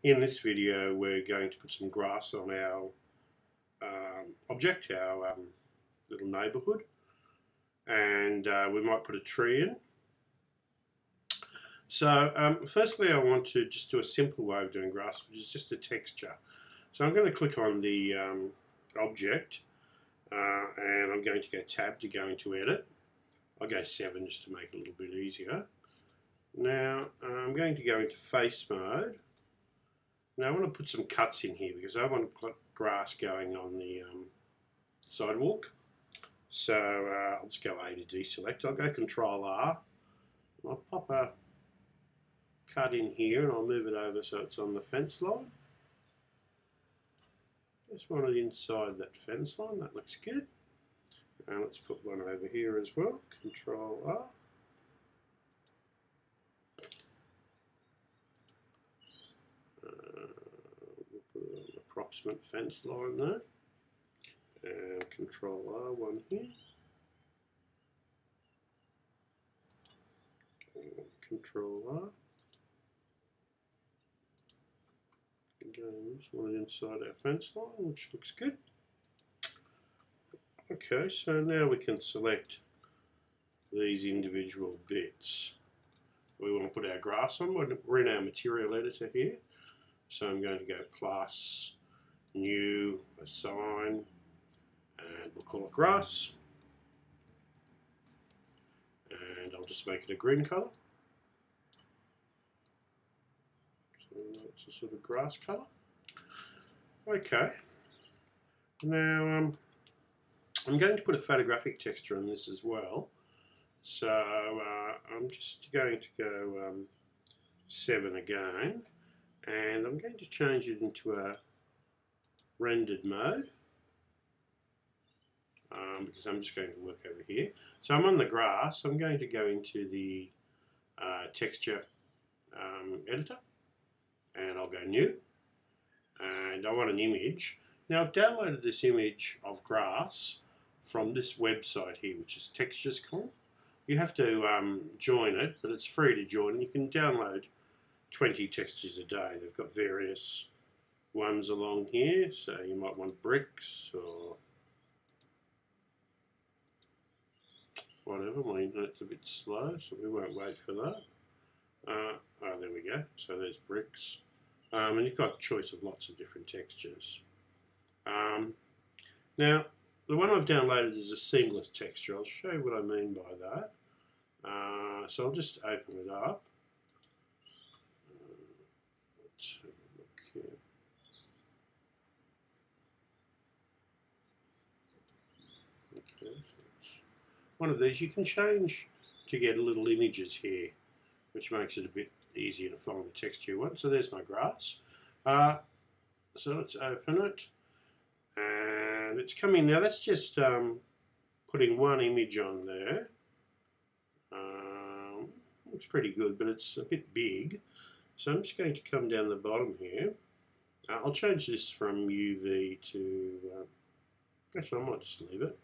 In this video we're going to put some grass on our object, our little neighbourhood, and we might put a tree in. So firstly I want to just do a simple way of doing grass, which is just a texture. So I'm going to click on the object and I'm going to go tab to go into edit. I'll go 7 just to make it a little bit easier. Now I'm going to go into face mode. Now I want to put some cuts in here because I want grass going on the sidewalk. So I'll just go A to deselect. I'll go Control R. I'll pop a cut in here and I'll move it over so it's on the fence line. Just want it inside that fence line. That looks good. And let's put one over here as well. Control R. Approximate fence line there, and Control R, one here, and Control R, again just want it inside our fence line, which looks good. Okay, so now we can select these individual bits we want to put our grass on. We're in our material editor here, so I'm going to go plus new, assign, and we'll call it grass, and I'll just make it a green colour, so that's a sort of grass colour. Okay, now I'm going to put a photographic texture on this as well, so I'm just going to go 7 again, and I'm going to change it into a rendered mode because I'm just going to work over here. So I'm on the grass. I'm going to go into the texture editor, and I'll go new, and I want an image. Now I've downloaded this image of grass from this website here, which is textures.com. You have to join it, but it's free to join, and you can download 20 textures a day. They've got various ones along here, so you might want bricks or whatever. My internet's a bit slow, so we won't wait for that. Oh, there we go. So there's bricks, and you've got a choice of lots of different textures. Now the one I've downloaded is a seamless texture. I'll show you what I mean by that. So I'll just open it up. Let's have a look here. Okay, one of these you can change to get little images here, which makes it a bit easier to find the texture you want. So there's my grass. So let's open it, and it's coming now. That's just putting one image on there. Looks pretty good, but it's a bit big. So I'm just going to come down the bottom here. I'll change this from UV to, actually I might just leave it.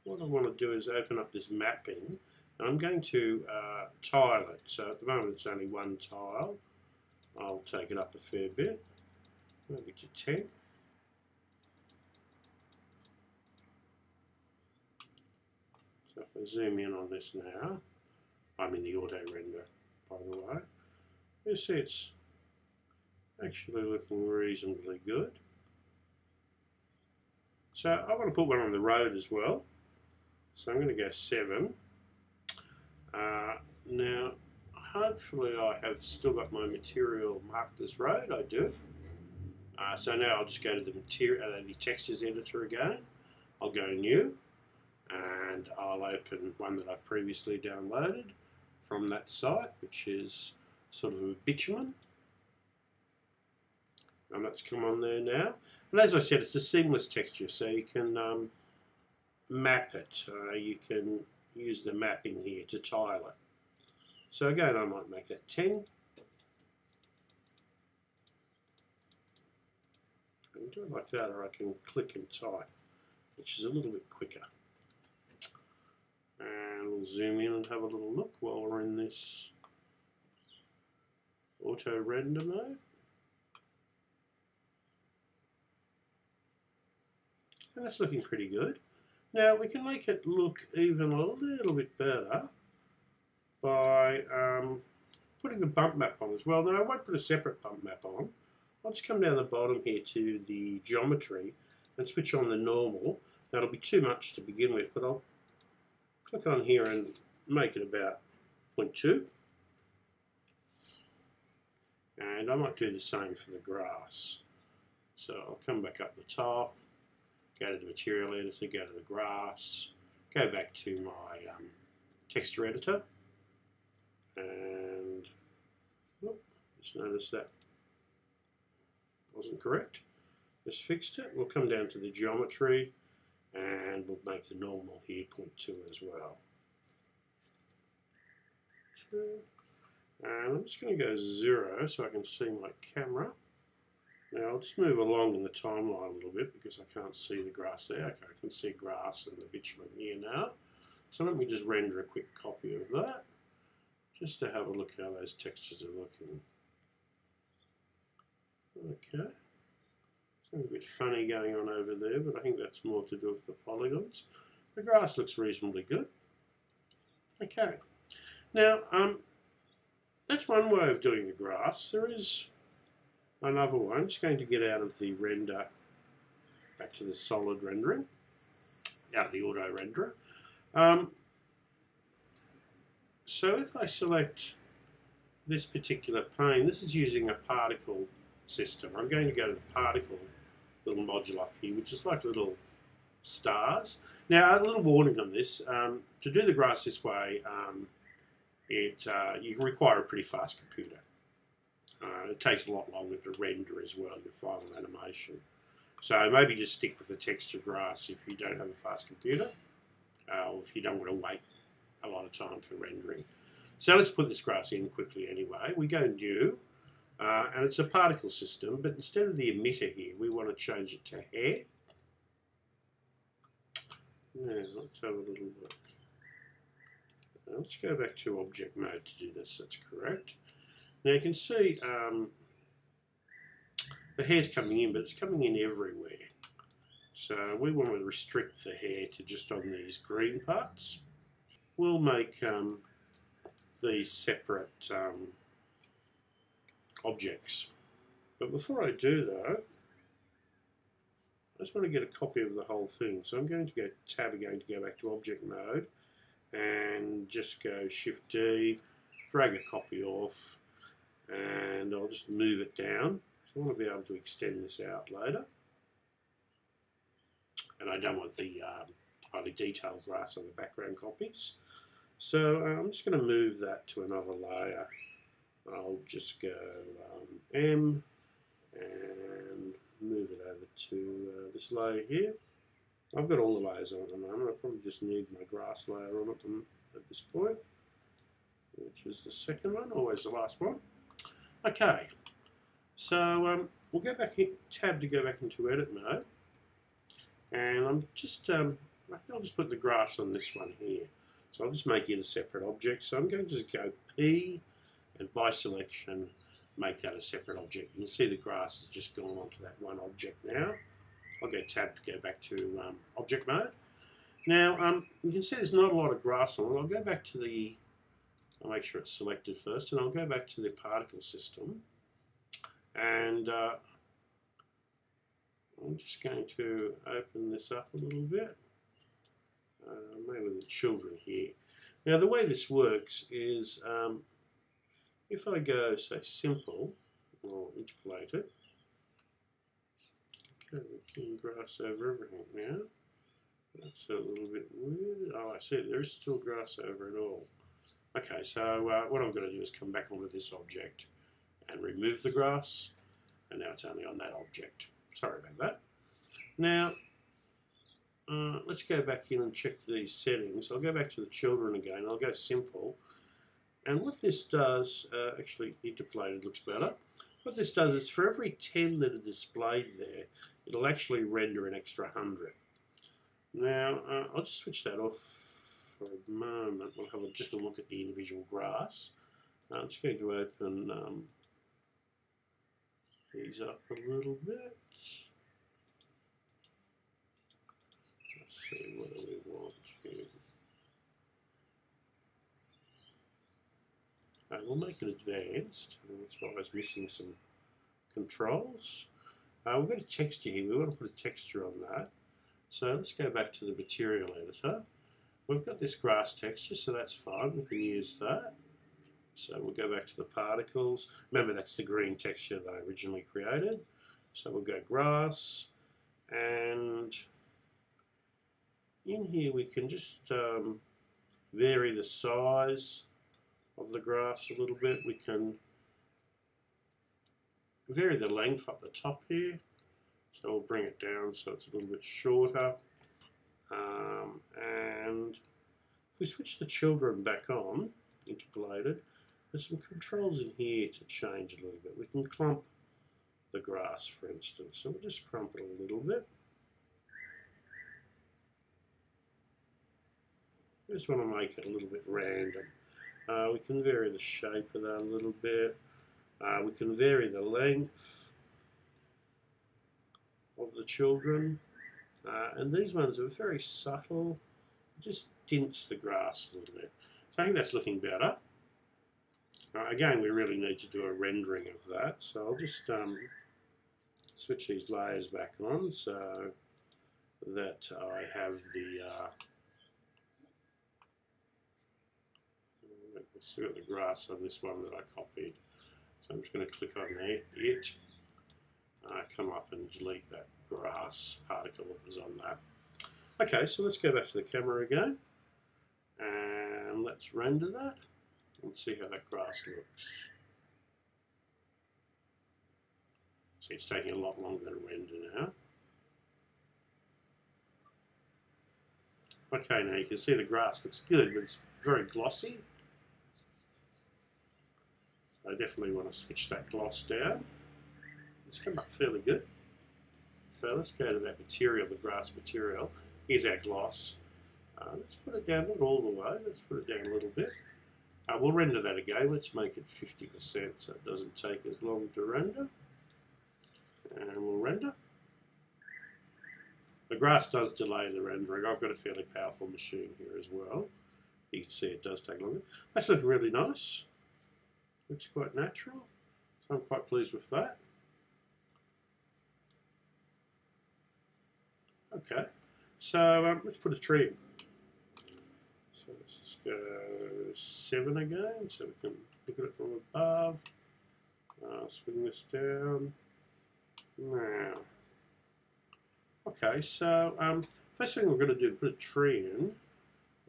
What I want to do is open up this mapping. I'm going to tile it. So at the moment it's only one tile. I'll take it up a fair bit, maybe to 10. So if I zoom in on this now, I'm in the auto render, by the way. You see it's actually looking reasonably good. So I want to put one on the road as well. So I'm going to go 7. Now, hopefully I have still got my material marked as road. I do. So now I'll just go to the textures editor again. I'll go new, and I'll open one that I've previously downloaded from that site, which is sort of a bitumen. And that's come on there now. And as I said, it's a seamless texture, so you can map it. You can use the mapping here to tile it. So again, I might make that 10. I can do it like that, or I can click and type, which is a little bit quicker. And we'll zoom in and have a little look while we're in this auto render mode. And that's looking pretty good. Now we can make it look even a little bit better by putting the bump map on as well. Now I won't put a separate bump map on. I'll just come down the bottom here to the geometry and switch on the normal. That'll be too much to begin with, but I'll click on here and make it about 0.2. And I might do the same for the grass. So I'll come back up the top, go to the material editor, go to the grass, go back to my texture editor, and just notice that wasn't correct. Just fixed it. We'll come down to the geometry and we'll make the normal here 0.2 as well. And I'm just going to go 0 so I can see my camera. Now I'll just move along in the timeline a little bit because I can't see the grass there. Okay, I can see grass and the bitumen here now. So let me just render a quick copy of that, just to have a look how those textures are looking. Okay, something a bit funny going on over there, but I think that's more to do with the polygons. The grass looks reasonably good. Okay, now that's one way of doing the grass. There is another one. I'm just going to get out of the render, back to the solid rendering, out of the auto renderer. So if I select this particular pane, this is using a particle system. I'm going to go to the particle little module up here, which is like little stars. Now, a little warning on this, to do the grass this way, you require a pretty fast computer. It takes a lot longer to render as well, your final animation. So maybe just stick with the texture grass if you don't have a fast computer, or if you don't want to wait a lot of time for rendering. So let's put this grass in quickly anyway. We go new, and it's a particle system, but instead of the emitter here, we want to change it to hair. Now, let's have a little look. Let's go back to object mode to do this, that's correct. Now you can see the hair's coming in, but it's coming in everywhere. So we want to restrict the hair to just on these green parts. We'll make these separate objects. But before I do though, I just want to get a copy of the whole thing. So I'm going to go tab again to go back to object mode and just go Shift D, drag a copy off, and I'll just move it down. So I want to be able to extend this out later. And I don't want the highly detailed grass on the background copies. So I'm just going to move that to another layer. I'll just go M and move it over to this layer here. I've got all the layers on at the moment. I probably just need my grass layer on at this point, which is the second one, always the last one. Okay, so we'll go back in, tab to go back into edit mode, and I'm just I'll just put the grass on this one here. So I'll just make it a separate object. So I'm going to just go P and by selection make that a separate object. You can see the grass has just gone onto that one object now. I'll go tab to go back to object mode. Now you can see there's not a lot of grass on it. I'll go back to the, I'll make sure it's selected first, and I'll go back to the particle system, and I'm just going to open this up a little bit. Maybe with the children here. Now the way this works is if I go say simple, or interpolate it. Okay, we can grass over everything now. That's a little bit weird. Oh, I see, there's still grass over it all. Okay, so what I'm going to do is come back onto this object and remove the grass, and now it's only on that object. Sorry about that. Now, let's go back in and check these settings. I'll go back to the children again. I'll go simple. And what this does, actually interpolated looks better. What this does is for every 10 that are displayed there, it'll actually render an extra 100. Now, I'll just switch that off for a moment. We'll have just a look at the individual grass. I'm just going to open these up a little bit. Let's see, what do we want here? We'll make it advanced. That's why I was missing some controls. We've got a texture here. We want to put a texture on that. So let's go back to the material editor. We've got this grass texture, so that's fine. We can use that. So we'll go back to the particles. Remember, that's the green texture that I originally created. So we'll go grass, and in here we can just vary the size of the grass a little bit. We can vary the length up the top here. So we'll bring it down so it's a little bit shorter. And if we switch the children back on, interpolated, there's some controls in here to change a little bit. We can clump the grass, for instance. So we'll just crump it a little bit. I just want to make it a little bit random. We can vary the shape of that a little bit. We can vary the length of the children. And these ones are very subtle. Just dints the grass a little bit. So I think that's looking better. Again, we really need to do a rendering of that. So I'll just switch these layers back on so that I have the still got the grass on this one that I copied. So I'm just going to click on it, come up and delete that grass particle that was on that. Okay, so let's go back to the camera again and let's render that and see how that grass looks. See, it's taking a lot longer to render now. Okay, now you can see the grass looks good, but it's very glossy. I definitely want to switch that gloss down. It's come up fairly good. So let's go to that material, the grass material. Here's our gloss. Let's put it down, not all the way, let's put it down a little bit. We'll render that again. Let's make it 50% so it doesn't take as long to render. And we'll render. The grass does delay the rendering. I've got a fairly powerful machine here as well. You can see it does take longer. That's looking really nice. Looks quite natural. So I'm quite pleased with that. Okay, so let's put a tree in. So let's just go 7 again, so we can look at it from above. Swing this down. Now, okay, so first thing we're going to do is put a tree in.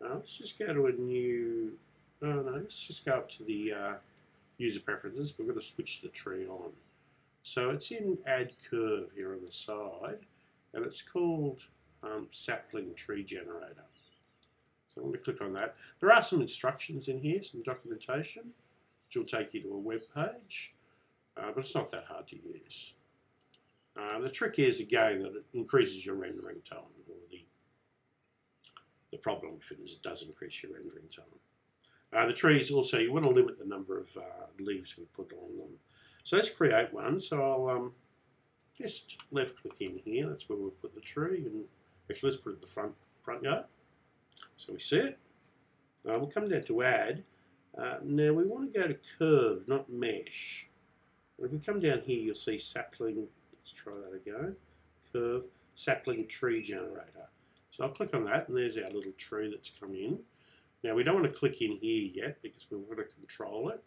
Let's just go to a new. No, let's just go up to the user preferences. We're going to switch the tree on. So it's in Add Curve here on the side, and it's called Sapling Tree Generator. So I'm going to click on that. There are some instructions in here, some documentation, which will take you to a web page, but it's not that hard to use. The trick is, again, that it increases your rendering time, or the problem with it is it does increase your rendering time. The trees also, you want to limit the number of leaves we put on them. So let's create one. So I'll just left click in here. That's where we'll put the tree. And actually, let's put it in the front yard. So we see it. We'll come down to add. Now we want to go to curve, not mesh. And if we come down here, you'll see sapling. Let's try that again. Curve, sapling tree generator. So I'll click on that, and there's our little tree that's come in. Now we don't want to click in here yet because we're going to control it.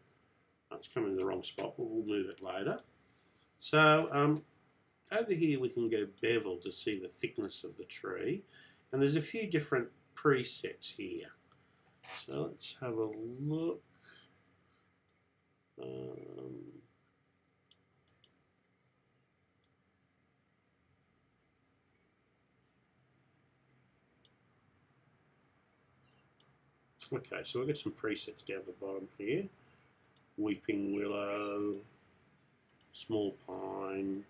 It's coming in the wrong spot, but we'll move it later. So over here we can go bevel to see the thickness of the tree. And there's a few different presets here. So let's have a look. Okay, so we've got some presets down the bottom here. Weeping willow, small pine,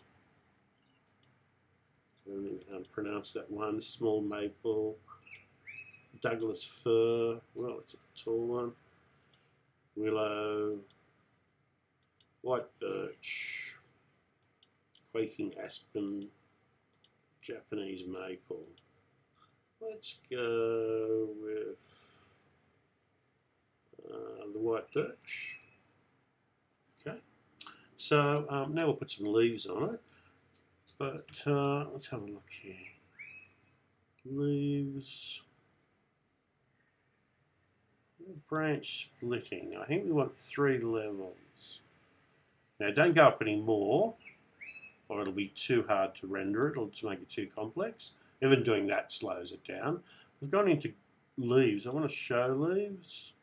I don't even know how to pronounce that one, small maple, Douglas fir, well, it's a tall one. Willow, white birch, quaking aspen, Japanese maple. Let's go with the white birch. Okay, so now we'll put some leaves on it, but let's have a look here. Leaves, branch splitting. I think we want 3 levels. Now don't go up any more, or it'll be too hard to render it. It'll just make it too complex. Even doing that slows it down. We've gone into leaves. I want to show leaves,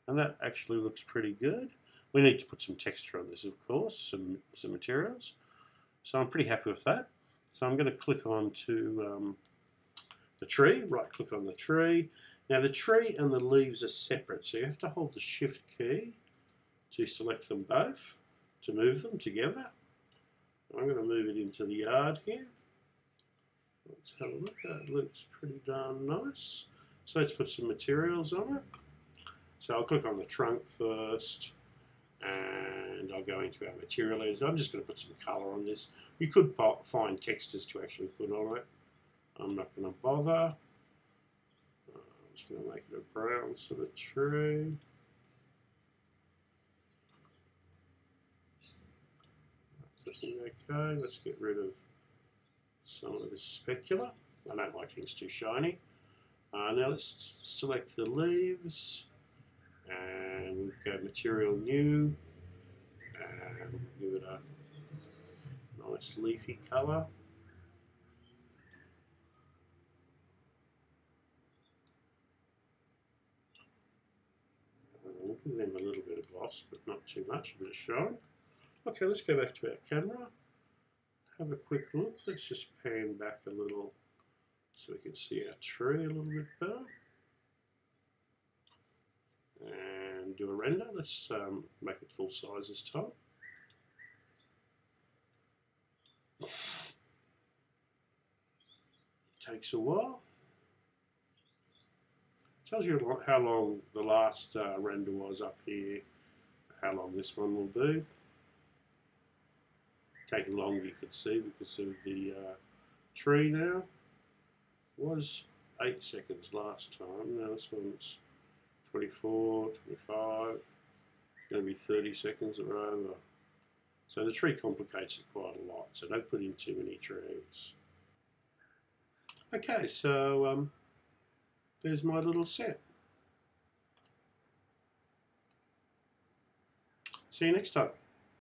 and that actually looks pretty good. We need to put some texture on this, of course, some materials. So I'm pretty happy with that. So I'm going to click on to the tree, right click on the tree. Now the tree and the leaves are separate, so you have to hold the shift key to select them both, to move them together. I'm going to move it into the yard here. Let's have a look. That looks pretty darn nice. So let's put some materials on it. So I'll click on the trunk first, and I'll go into our material editor. I'm just going to put some colour on this. You could find textures to actually put on it. I'm not going to bother. I'm just going to make it a brown sort of tree. Okay, let's get rid of some of this specular. I don't like things too shiny. Now let's select the leaves, and we'll go material new, and give it a nice leafy colour. We'll give them a little bit of gloss, but not too much, a bit of shine. Okay, let's go back to our camera, have a quick look. Let's just pan back a little so we can see our tree a little bit better. And do a render. Let's make it full size this time. Takes a while. Tells you how long the last render was up here, how long this one will be. Taking longer, you can see, because of the tree now. It was 8 seconds last time. Now this one's 24, 25. It's going to be 30 seconds or over. So the tree complicates it quite a lot, so don't put in too many trees. Okay, so there's my little set. See you next time.